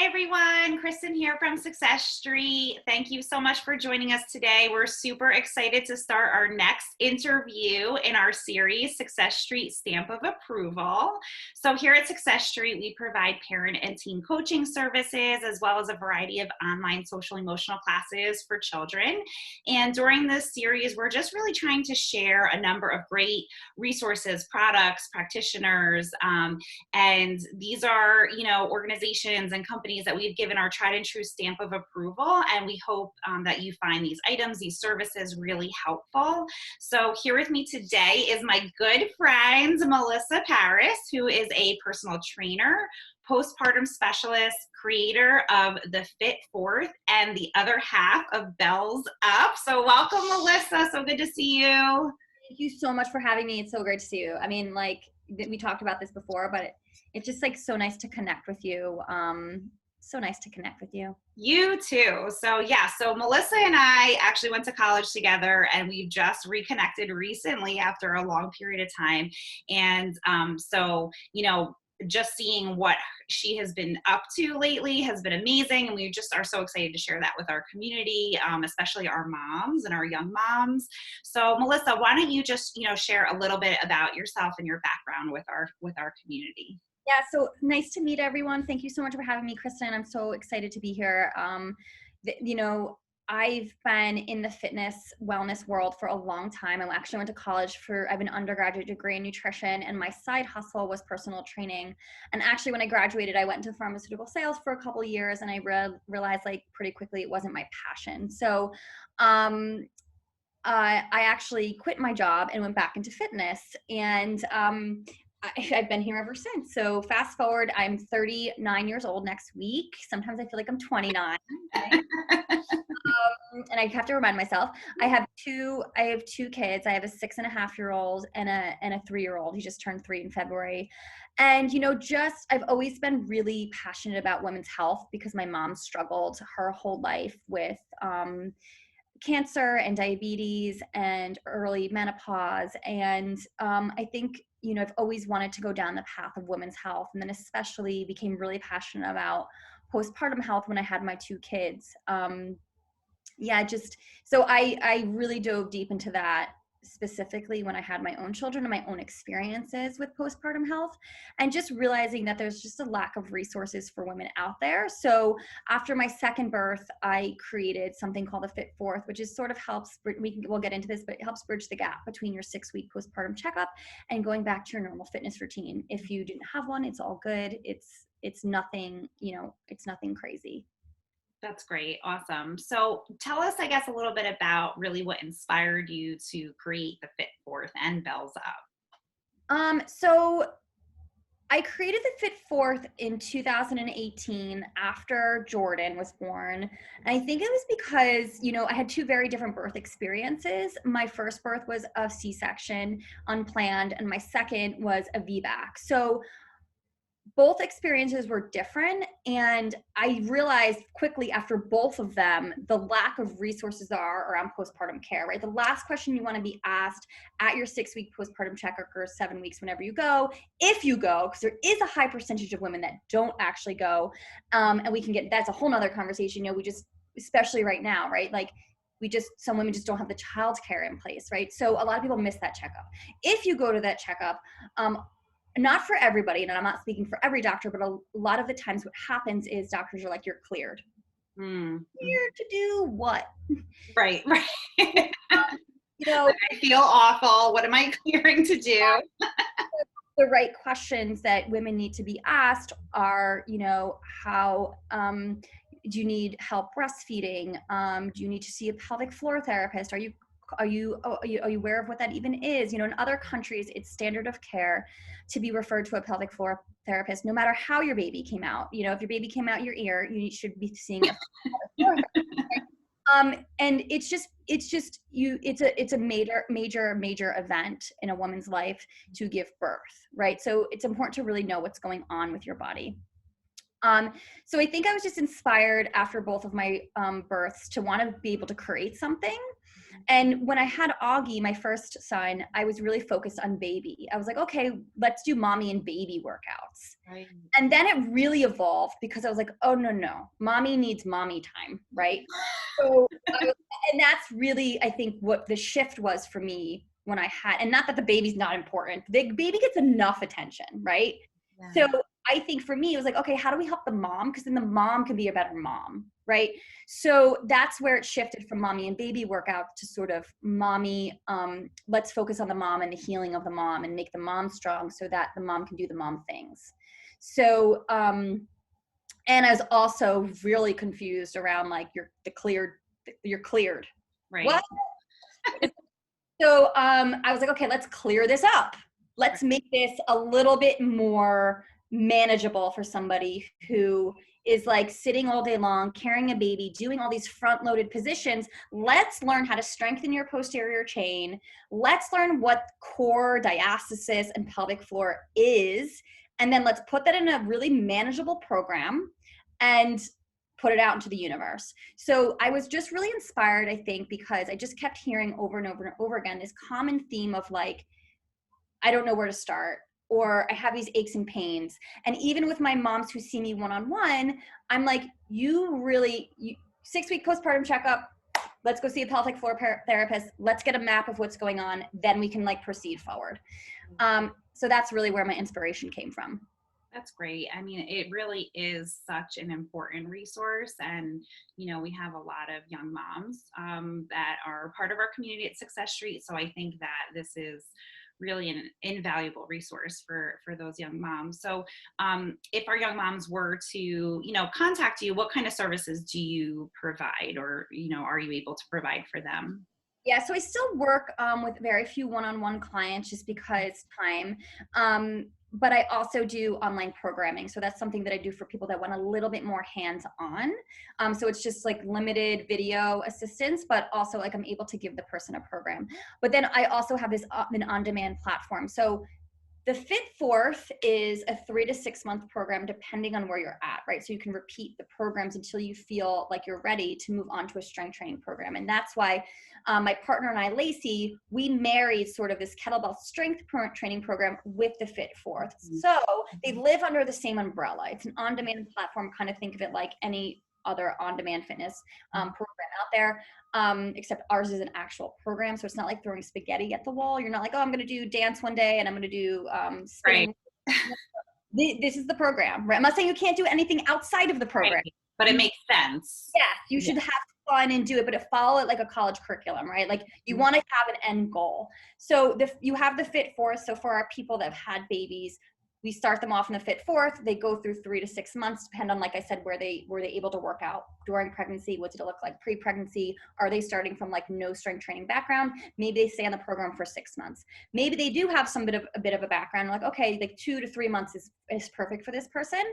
everyone, Kristen here from Success Street. Thank you so much for joining us today. We're super excited to start our next interview in our series, Success Street Stamp of Approval. So here at Success Street, we provide parent and teen coaching services, as well as a variety of online social emotional classes for children. And during this series, we're just really trying to share a number of great resources, products, practitioners, and these are, organizations and companies that we've given our tried and true stamp of approval. And we hope that you find these items, these services really helpful. So here with me today is my good friend, Melissa Paris, who is a personal trainer, postpartum specialist, creator of the FitFourth, and the other half of Bells Up. So welcome, Melissa. So good to see you. Thank you so much for having me. It's so great to see you. I mean, we talked about this before, but it's just so nice to connect with you. So nice to connect with you. You too. So Melissa and I actually went to college together, and we've just reconnected recently after a long period of time. And just seeing what she has been up to lately has been amazing. And we just are so excited to share that with our community, especially our moms and our young moms. So Melissa, why don't you just, share a little bit about yourself and your background with our community? Yeah. So nice to meet everyone. Thank you so much for having me, Kristen. I'm so excited to be here. I've been in the fitness wellness world for a long time. I actually went to college I have an undergraduate degree in nutrition, and my side hustle was personal training. And actually when I graduated, I went into pharmaceutical sales for a couple of years, and I realized pretty quickly it wasn't my passion. So I actually quit my job and went back into fitness, and I've been here ever since. So fast forward, I'm 39 years old next week. Sometimes I feel like I'm 29. Okay? And I have to remind myself, I have two kids. I have a 6.5-year-old and a 3-year-old. He just turned 3 in February. And, I've always been really passionate about women's health because my mom struggled her whole life with cancer and diabetes and early menopause. And I think, I've always wanted to go down the path of women's health, and then especially became really passionate about postpartum health when I had my 2 kids. So I really dove deep into that, specifically when I had my own children and my own experiences with postpartum health, and just realizing that there's just a lack of resources for women out there. So after my second birth, I created something called the FitFourth, which is sort of helps, we'll get into this, but it helps bridge the gap between your 6-week postpartum checkup and going back to your normal fitness routine. If you didn't have one, it's all good. It's nothing, it's nothing crazy. That's great. Awesome. So tell us, I guess, a little bit about really what inspired you to create the FitFourth and Bells Up. So I created the FitFourth in 2018 after Jordan was born. And I think it was because, I had 2 very different birth experiences. My first birth was a C-section, unplanned, and my second was a VBAC. So both experiences were different, and I realized quickly after both of them the lack of resources there are around postpartum care, right? The last question you want to be asked at your 6-week postpartum checkup, or 7 weeks whenever you go, if you go, because there is a high percentage of women that don't actually go, and that's a whole nother conversation. We just, especially right now, right? Some women just don't have the childcare in place, right? So a lot of people miss that checkup. If you go to that checkup, not for everybody, and I'm not speaking for every doctor, but a lot of the times what happens is doctors are like, you're cleared. Cleared to do what? Right. I feel awful. What am I clearing to do? The right questions that women need to be asked are, how do you need help breastfeeding? Do you need to see a pelvic floor therapist? Are you aware of what that even is? In other countries, it's standard of care to be referred to a pelvic floor therapist, no matter how your baby came out. If your baby came out your ear, you should be seeing a pelvic floor therapist. And it's a major event in a woman's life to give birth, right? So it's important to really know what's going on with your body. So I think I was just inspired after both of my births to want to be able to create something And when I had Augie, my first son, I was really focused on baby. I was like, okay, let's do mommy and baby workouts. Right. And then it really evolved because I was like, oh, no, mommy needs mommy time, right? So, and that's really, I think, what the shift was for me when I had, and not that the baby's not important. The baby gets enough attention, right? Yeah. So I think for me, it was like, okay, how do we help the mom? Because then the mom can be a better mom, right? So that's where it shifted from mommy and baby workout to sort of mommy, let's focus on the mom and the healing of the mom and make the mom strong so that the mom can do the mom things. So, and I was also really confused around like you're cleared. Right. What? So I was like, okay, let's clear this up. Let's make this a little bit more manageable for somebody who is like sitting all day long, carrying a baby, doing all these front-loaded positions. Let's learn how to strengthen your posterior chain. Let's learn what core diastasis and pelvic floor is. And then let's put that in a really manageable program and put it out into the universe. So I was just really inspired, I think, because I just kept hearing over and over and over again this common theme of like, I don't know where to start, or I have these aches and pains. And even with my moms who see me one-on-one, I'm like, 6-week postpartum checkup, let's go see a pelvic floor therapist. Let's get a map of what's going on. Then we can like proceed forward. So that's really where my inspiration came from. That's great. I mean, it really is such an important resource. And, you know, we have a lot of young moms that are part of our community at Success Street. So I think that this is really an invaluable resource for those young moms. So if our young moms were to, you know, contact you, what kind of services do you provide, or, you know, are you able to provide for them? Yeah, so I still work with very few one-on-one clients just because time. But I also do online programming. So that's something that I do for people that want a little bit more hands-on. So it's just like limited video assistance, but also like I'm able to give the person a program. But then I also have this an on-demand platform. So the FitFourth is a 3 to 6 month program, depending on where you're at, right? So you can repeat the programs until you feel like you're ready to move on to a strength training program. And that's why my partner and I, Lacey, we married sort of this kettlebell strength training program with the FitFourth. So they live under the same umbrella. It's an on-demand platform. Kind of think of it like any other on-demand fitness program out there. Except ours is an actual program. So it's not like throwing spaghetti at the wall. You're not like, oh, I'm going to do dance one day and I'm going to do spinning. Right. This is the program, right? I'm not saying you can't do anything outside of the program. Right. But it makes sense. Yes, you should have fun and do it, but follow it like a college curriculum, right? Like you want to have an end goal. So you have the FitFourth. So for our people that have had babies, we start them off in the FitFourth. They go through 3 to 6 months, depend on, like I said, were they able to work out during pregnancy? What did it look like pre-pregnancy? Are they starting from like no strength training background? Maybe they stay on the program for 6 months. Maybe they do have a bit of a background. Like, okay, like 2 to 3 months is perfect for this person.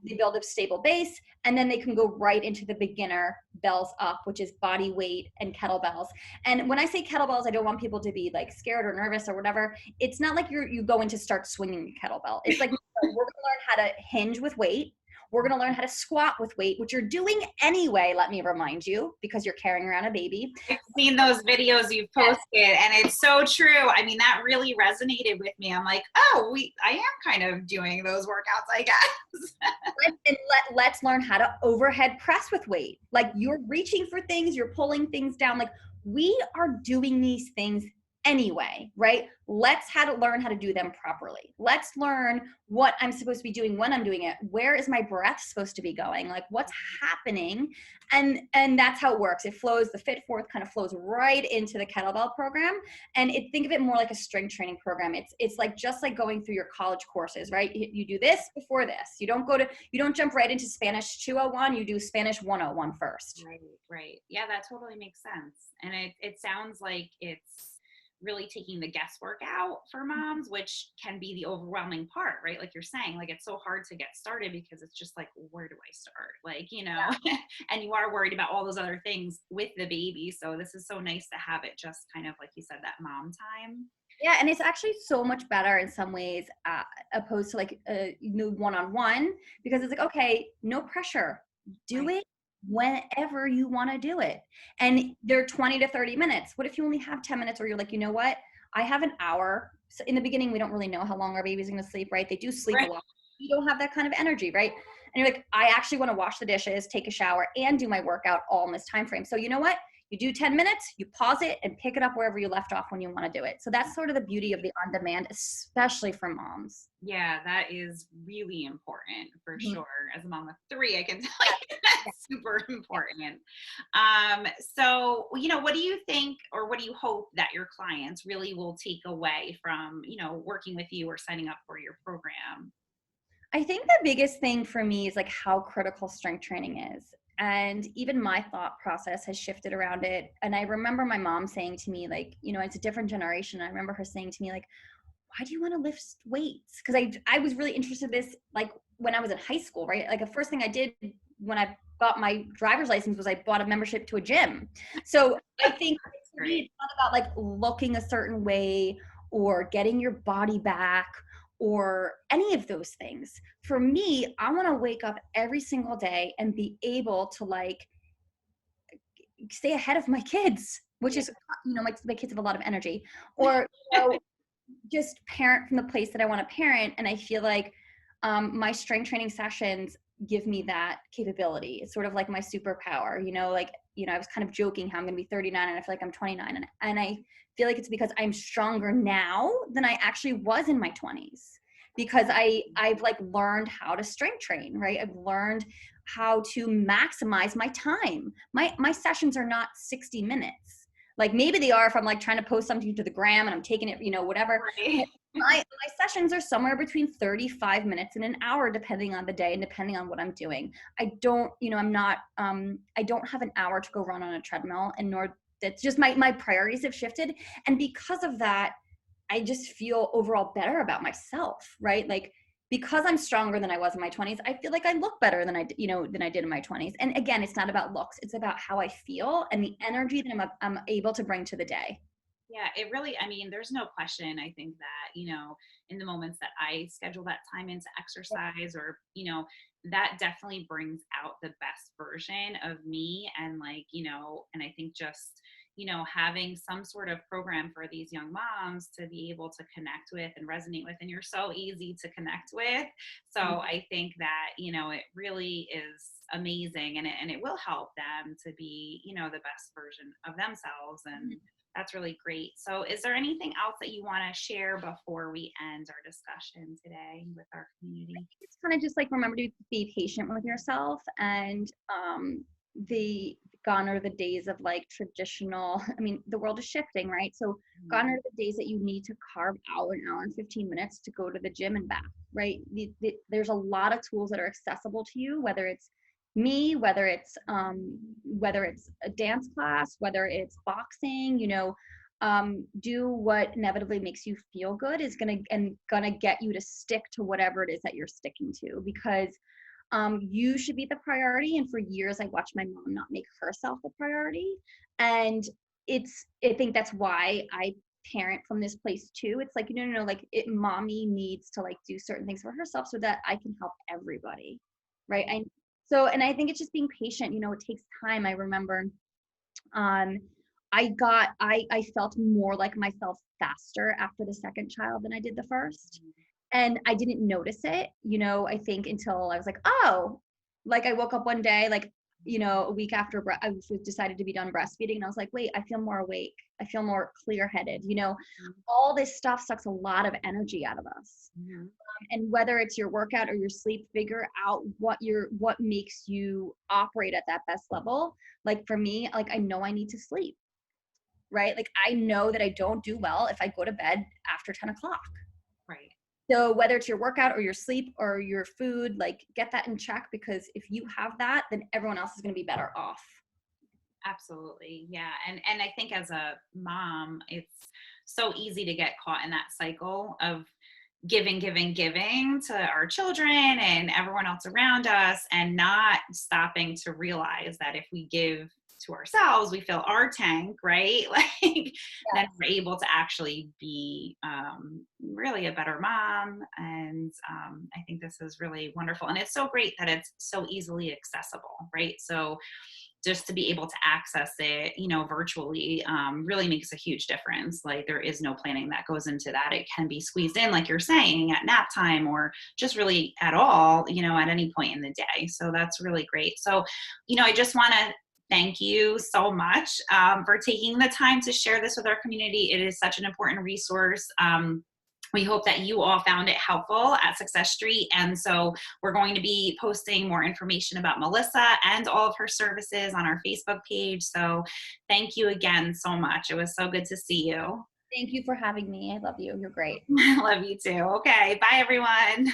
They build a stable base, and then they can go right into the beginner bells up, which is body weight and kettlebells. And when I say kettlebells, I don't want people to be like scared or nervous or whatever. It's not like you go in to start swinging a kettlebell. It's like, we're going to learn how to hinge with weight. We're going to learn how to squat with weight, which you're doing anyway, let me remind you, because you're carrying around a baby. I've seen those videos you've posted, and it's so true. I mean, that really resonated with me. I'm like, oh, I am kind of doing those workouts, I guess. Let's learn how to overhead press with weight. Like, you're reaching for things, you're pulling things down. Like, we are doing these things anyway, right? Let's learn how to do them properly. Let's learn what I'm supposed to be doing when I'm doing it. Where is my breath supposed to be going? Like, what's happening? And that's how it works. It flows, the FitFourth kind of flows right into the kettlebell program. And think of it more like a strength training program. It's like just like going through your college courses, right? You do this before this. You don't jump right into Spanish 201. You do Spanish 101 first. Right. Yeah, that totally makes sense. And it sounds like it's really taking the guesswork out for moms, which can be the overwhelming part, right? Like you're saying, like it's so hard to get started because it's just like, where do I start? Like, you know, and you are worried about all those other things with the baby. So this is so nice to have it just kind of like you said, that mom time. Yeah, and it's actually so much better in some ways opposed to like one-on-one, because it's like, okay, no pressure. Do it whenever you want to do it. And they're 20 to 30 minutes. What if you only have 10 minutes where you're like, you know what? I have an hour. So in the beginning, we don't really know how long our baby's going to sleep, right? They do sleep a Right. lot. You don't have that kind of energy, right? And you're like, I actually want to wash the dishes, take a shower, and do my workout all in this time frame. So you know what? You do 10 minutes, you pause it, and pick it up wherever you left off when you want to do it. So that's sort of the beauty of the on-demand, especially for moms. Yeah, that is really important for Mhm. sure. As a mom of three, I can tell Yeah. you that's super important. So, what do you think, or what do you hope that your clients really will take away from, working with you or signing up for your program? I think the biggest thing for me is like how critical strength training is. And even my thought process has shifted around it. And I remember my mom saying to me, like, it's a different generation. I remember her saying to me, like, why do you want to lift weights? Because I was really interested in this, like, when I was in high school, right? Like, the first thing I did when I got my driver's license was I bought a membership to a gym. So I think That's for me, great. it's not about like looking a certain way or getting your body back or any of those things. For me, I want to wake up every single day and be able to like stay ahead of my kids, which Yeah. is, my kids have a lot of energy, or, you know, just parent from the place that I want to parent. And I feel like my strength training sessions give me that capability. It's sort of like my superpower, I was kind of joking how I'm going to be 39 and I feel like I'm 29. And I feel like it's because I'm stronger now than I actually was in my 20s because I've like learned how to strength train, right? I've learned how to maximize my time. My sessions are not 60 minutes. Like maybe they are if I'm like trying to post something to the gram and I'm taking it, whatever. Right. But my sessions are somewhere between 35 minutes and an hour, depending on the day and depending on what I'm doing. I don't, I'm not, I don't have an hour to go run on a treadmill, and nor that's just my priorities have shifted. And because of that, I just feel overall better about myself, right? Like because I'm stronger than I was in my 20s, I feel like I look better than I did in my 20s. And again, it's not about looks, it's about how I feel and the energy that I'm able to bring to the day. Yeah, it really, I mean, there's no question. I think that, in the moments that I schedule that time into exercise or, that definitely brings out the best version of me. And like, and I think just, having some sort of program for these young moms to be able to connect with and resonate with, and you're so easy to connect with. So I think that, it really is amazing, and it will help them to be, the best version of themselves. And that's really great. So, is there anything else that you want to share before we end our discussion today with our community? It's kind of just like remember to be patient with yourself and the gone are the days of like traditional. I mean, the world is shifting, right? So gone are the days that you need to carve out an hour and 15 minutes to go to the gym and back, right? There's a lot of tools that are accessible to you, whether it's me, whether it's a dance class, whether it's boxing, do what inevitably makes you feel good is gonna get you to stick to whatever it is that you're sticking to, because you should be the priority. And for years I watched my mom not make herself the priority, and I think that's why I parent from this place too. It's like, no, like mommy needs to like do certain things for herself so that I can help everybody, right? And I think it's just being patient. It takes time. I remember um, I felt more like myself faster after the second child than I did the first. And I didn't notice it, I think until I was like, oh, like I woke up one day, like, a week after I decided to be done breastfeeding. And I was like, wait, I feel more awake. I feel more clear headed. All this stuff sucks a lot of energy out of us. Mm-hmm. And whether it's your workout or your sleep, figure out what makes you operate at that best level. Like for me, like I know I need to sleep, right? Like I know that I don't do well if I go to bed after 10 o'clock. Right. So whether it's your workout or your sleep or your food, like get that in check, because if you have that, then everyone else is going to be better off. Absolutely. Yeah. And I think as a mom, it's so easy to get caught in that cycle of giving to our children and everyone else around us, and not stopping to realize that if we give to ourselves, we fill our tank, right? Like then Yes. we're able to actually be really a better mom. And I think this is really wonderful. And it's so great that it's so easily accessible, right? So just to be able to access it, virtually, really makes a huge difference. Like there is no planning that goes into that. It can be squeezed in, like you're saying, at nap time or just really at all, at any point in the day. So that's really great. So, I just want to thank you so much for taking the time to share this with our community. It is such an important resource. We hope that you all found it helpful at Success Street. And so we're going to be posting more information about Melissa and all of her services on our Facebook page. So thank you again so much. It was so good to see you. Thank you for having me. I love you. You're great. I love you too. Okay. Bye, everyone.